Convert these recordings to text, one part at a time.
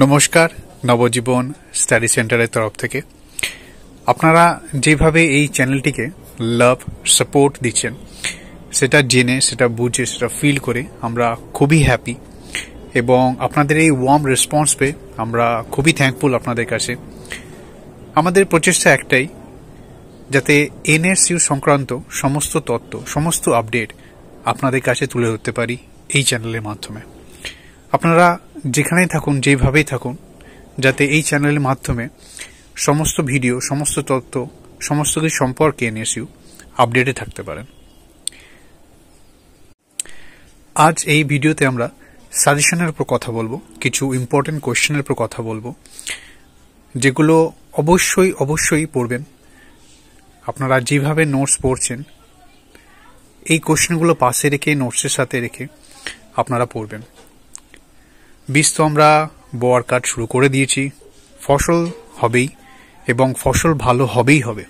নমস্কার, নবজীবন স্টাডি সেন্টারের তরফ থেকে আপনারা যেভাবে এই চ্যানেলটিকে লাভ সাপোর্ট দিচ্ছেন সেটা জেনে, সেটা বুঝে, সেটা ফিল করে আমরা খুবই হ্যাপি এবং আপনাদের এই ওয়ার্ম রেসপন্স পেয়ে আমরা খুবই থ্যাঙ্কফুল আপনাদের কাছে। আমাদের প্রচেষ্টা একটাই, যাতে এনএসইউ সংক্রান্ত সমস্ত তথ্য, সমস্ত আপডেট আপনাদের কাছে তুলে ধরতে পারি এই চ্যানেলের মাধ্যমে। আপনারা যেখানেই থাকুন, যেভাবেই থাকুন, যাতে এই চ্যানেলের মাধ্যমে সমস্ত ভিডিও, সমস্ত তথ্য, সমস্ত কিছু সম্পর্কে এনএসইউ আপডেটে থাকতে পারেন। আজ এই ভিডিওতে আমরা সাজেশনের উপর কথা বলবো, কিছু ইম্পর্টেন্ট কোয়েশ্চেনের উপর কথা বলবো, যেগুলো অবশ্যই পড়বেন। আপনারা যেভাবে নোটস পড়ছেন এই কোয়েশ্চেনগুলো পাশে রেখে, নোটসের সাথে রেখে আপনারা পড়বেন। তো আমরা বোয়ার কাট শুরু করে দিয়েছি। ফসল হবেই এবং ফসল ভালো হবেই হবে,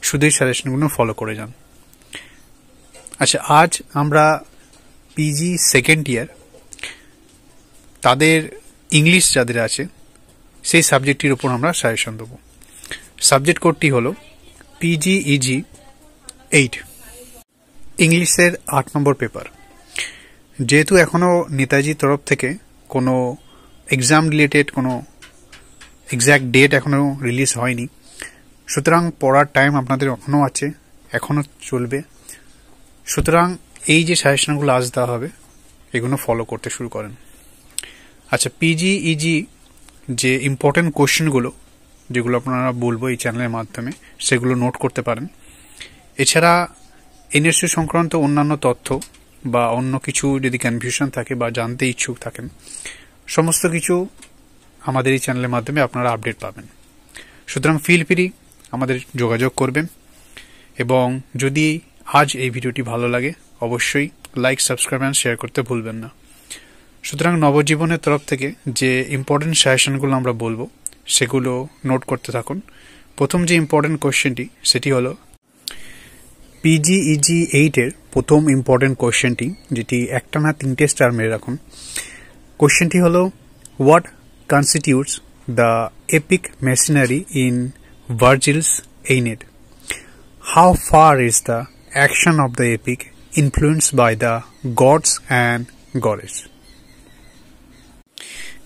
শুধু এই সাজেশনগুলো ফলো করে যান। আচ্ছা, আজ আমরা পিজি সেকেন্ড ইয়ার তাদের ইংলিশ যাদের আছে সেই সাবজেক্টটির উপর আমরা সাজেশন দেবো। সাবজেক্ট কোডটি হলো PGEG 8, ইংলিশের 8 নম্বর পেপার। যেহেতু এখনো নেতাজির তরফ থেকে কোনো এক্সাম রিলেটেড কোনো এক্স্যাক্ট ডেট এখনো রিলিজ হয়নি, সুতরাং পড়ার টাইম আপনাদের এখনো আছে, এখনো চলবে। সুতরাং এই যে সাজেশনগুলো আজ দেওয়া হবে এগুলো ফলো করতে শুরু করেন। আচ্ছা, PGEG যে ইম্পর্টেন্ট কোয়েশ্চেনগুলো যেগুলো আপনারা বলবো এই চ্যানেলের মাধ্যমে, সেগুলো নোট করতে পারেন। এছাড়া এনএসইউ সংক্রান্ত অন্যান্য তথ্য বা অন্য কিছু যদি কনফিউশন থাকে বা জানতে ইচ্ছুক থাকেন, সমস্ত কিছু আমাদের এই চ্যানেলের মাধ্যমে আপনারা আপডেট পাবেন। সুতরাং ফিল ফ্রি আমাদের যোগাযোগ করবেন এবং যদি আজ এই ভিডিওটি ভালো লাগে অবশ্যই লাইক, সাবস্ক্রাইব অ্যান্ড শেয়ার করতে ভুলবেন না। সুতরাং নবজীবনের তরফ থেকে যে ইম্পর্টেন্ট সাজেশনগুলো আমরা বলবো সেগুলো নোট করতে থাকুন। প্রথম যে ইম্পর্টেন্ট কোয়েশ্চেনটি সেটি হলো PGEG 8 এর প্রথম ইম্পর্টেন্ট কোয়েশ্চেনটি, যেটি একটা না 3টে স্টার মেরে রাখুন। কোয়েশ্চেনটি হলো, what constitutes the epic machinery in Virgil's Aeneid? How far is the action of the epic influenced by the gods and goddess?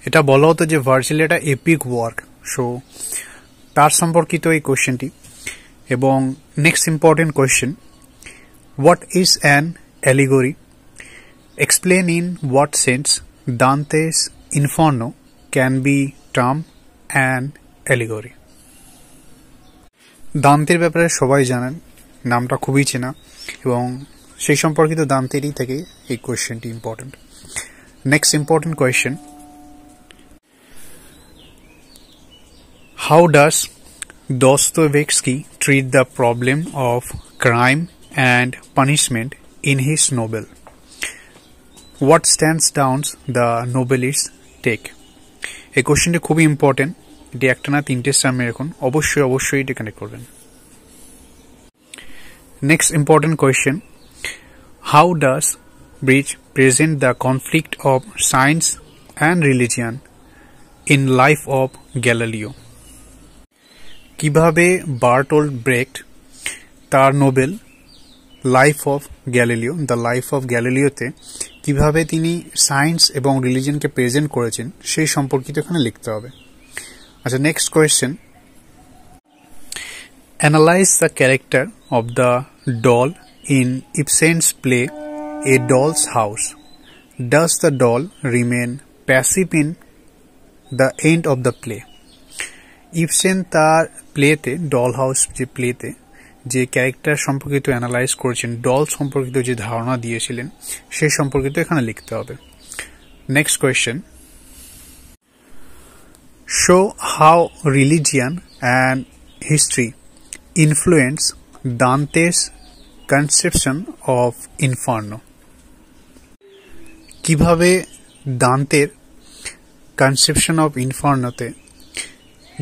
এটা বলা হতো যে ভার্জিল এটা এপিক ওয়ার্ক, সো তার সম্পর্কিত এই কোয়েশ্চেনটি। এবং next important question, what is an allegory? Explain in what sense Dante's Inferno can be termed an allegory. দান্তের ব্যাপারে সবাই জানেন, নামটা খুবই চেনা এবং সেই সম্পর্কিত দান্তেরই থেকে এই কোয়েশ্চেনটি important. Next important question, how does Dostoevsky treat the problem of crime and punishment in his novel? What stands down the novelist's take? এই কোশ্চেনটি খুবই ইম্পর্টেন্ট, এটি একটা না 3টে স্টার মেরে রাখুন, অবশ্যই এটি কানেক্ট করবেন। Next important question, how does Brecht present the conflict of science and religion in life of Galileo? কিভাবে বার্টোল্ট ব্রেক্ট তার novel life of Galileo, the life of গ্যালিলিওতে কিভাবে তিনি সায়েন্স এবং রিলিজিয়নকে প্রেজেন্ট করেছেন সেই সম্পর্কিত এখানে লিখতে হবে। আচ্ছা, next question, analyse the character of the doll in Ibsen's play a doll's house. Does the doll remain passive in the end of the play? Ibsen তার প্লেতে, ডল হাউস যে প্লেতে যে ক্যারেক্টার সম্পর্কিত অ্যানালাইজ করেছেন, ডল সম্পর্কিত যে ধারণা দিয়েছিলেন সেই সম্পর্কিত এখানে লিখতে হবে। Next question, show how religion and history influence Dante's conception of Inferno? কিভাবে দান্তের কনসেপশন অফ ইনফার্নোতে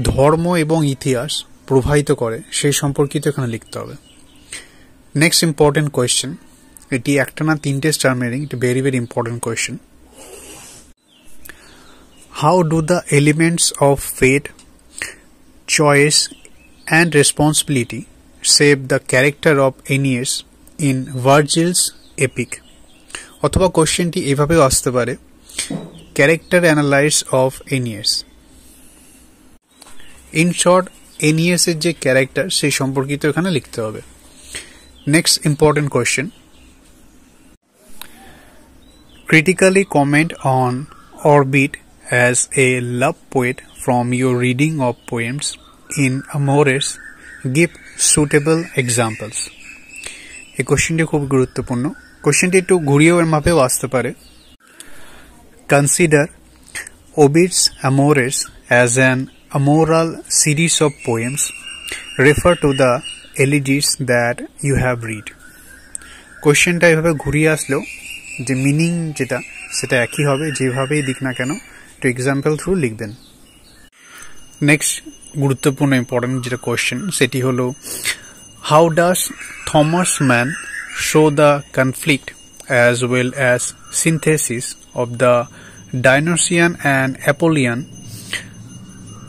ধর্ম এবং ইতিহাস প্রভাবিত করে সেই সম্পর্কিত এখানে লিখতে হবে। নেক্সট ইম্পর্টেন্ট কোয়েশ্চেন, এটি একটা না 3টে স্টার মেরিং, এটি very important question. How do the elements of fate, choice and responsibility shape the character of Aeneas in Virgil's epic? অথবা কোশ্চেনটি এভাবেও আসতে পারে, character analyse of Aeneas. In short, Aeneas-এর যে ক্যারেক্টার সেই সম্পর্কিত এখানে লিখতে হবে. Next important question, critically comment on Orbit as a love poet from your reading of poems in Amores. Give suitable examples. এই কোশ্চেনটি খুব গুরুত্বপূর্ণ. কোশ্চেনটি একটু ঘুরিয়েও এর মাপেও আসতে পারে. Consider Ovid's Amores as an amoral series of poems. Refer to the elegies that you have read. কোশ্চেনটা এভাবে ঘুরিয়ে আসলেও যে মিনিং যেটা সেটা একই হবে, যেভাবেই দিক না কেন একটু এক্সাম্পল থ্রু লিখবেন. নেক্সট গুরুত্বপূর্ণ ইম্পর্টেন্ট যেটা কোশ্চেন সেটি হলো, how does Thomas man show the conflict as well as synthesis of the Dionysian and Apollonian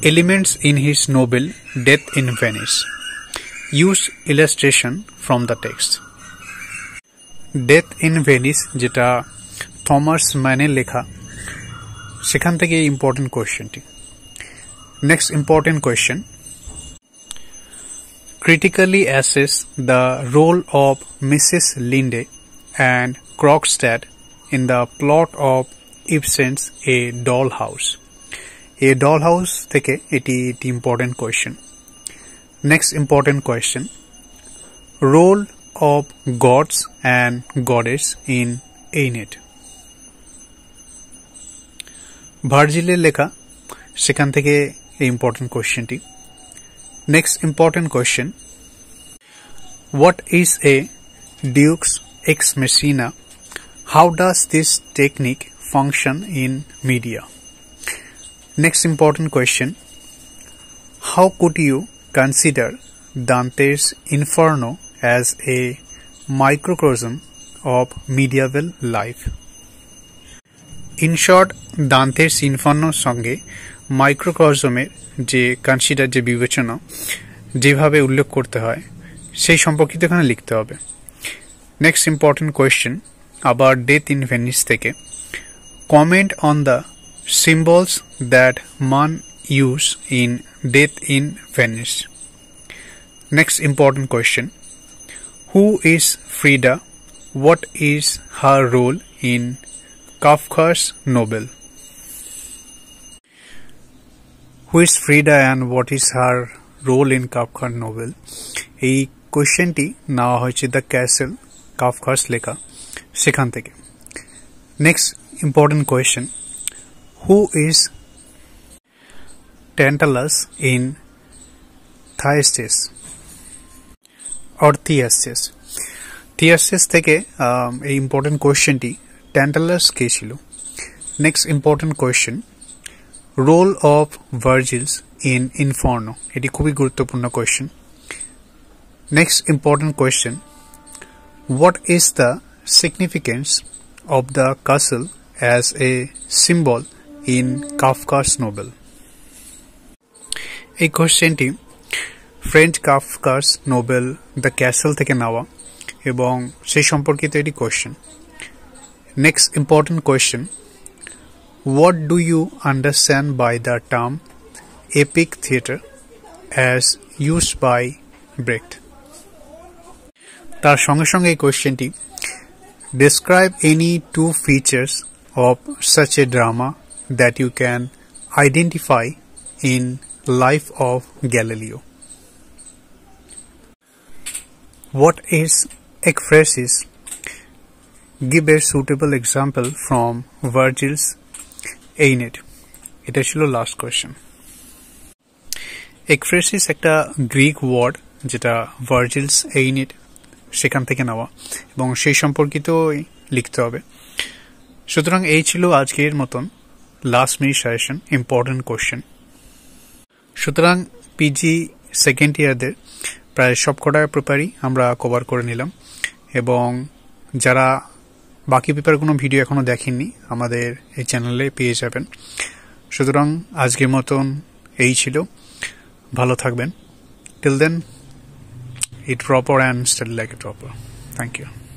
elements in his novel Death in Venice? Use illustration from the text. Death in Venice যেটা Thomas ম্যানের লেখা, সেখান থেকে important কোয়েশ্চেনটি. Next important question, critically assess the role of Mrs. Linde and Krogstad in the plot of Ibsen's A Dollhouse. A Dollhouse থেকে এটি important question. Next important question, role of gods and goddess in Aeneid. ভার্জিলের লেখা, সেখান থেকে এই important কোয়েশ্চেনটি. Next important question, what is a Deus ex machina? How does this technique function in media? Next important question, how could you consider Dante's Inferno as a microcosm of medieval life? In short, Dante's Inferno সঙ্গে মাইক্রোকজমের যে consider, যে বিবেচনা যেভাবে উল্লেখ করতে হয় সেই সম্পর্কিত এখানে লিখতে হবে. নেক্সট ইম্পর্টেন্ট কোয়েশ্চেন, আবার ডেথ ইন ভেনিস থেকে, comment on the symbols that Mann used in Death in Venice. Next important question, who is Frida? What is her role in Kafka's novel? Who is Frida and what is her role in Kafka's novel? এই কোয়েশ্চেনটি নেওয়া হয়েছে the castle, কাফকাস লেখা, সেখান থেকে. Next important question, who is Tantalus in Thyestes or Thyestes? Thyestes থেকে এই important কোয়েশ্চেনটি, Tantalus কে ছিল? Next important question, role of Virgil's in Inferno, এটি খুবই গুরুত্বপূর্ণ question. Next important question, what is the significance of the castle as a symbol in Kafka's novel? এই কোশ্চেনটি Franz Kafka's novel the Castle থেকে নেওয়া এবং সেই সম্পর্কিত এটি question. Next important question, what do you understand by the term epic theatre as used by Brecht? তার সঙ্গে সঙ্গে এই কোশ্চেনটি, describe any two features of such a drama that you can identify in Life of Galileo. What is ekphrasis? Give a suitable example from Virgil's Aeneid. এটা ছিল last question. ekphrasis একটা Greek word যেটা Virgil's Aeneid সেখান থেকে নেওয়া এবং সেই সম্পর্কিত লিখতে হবে. সুতরাং এই ছিল আজকের মতন last minute suggestion, important question. সুতরাং পিজি সেকেন্ড ইয়ারদের প্রায় সবকটা পেপারই আমরা কভার করে নিলাম এবং যারা বাকি পেপারগুলো ভিডিও এখনো দেখেননি আমাদের এই চ্যানেলে পেয়ে যাবেন. সুতরাং আজকের মতন এই ছিল। ভালো থাকবেন। Till then, eat proper and study like a topper. Thank you.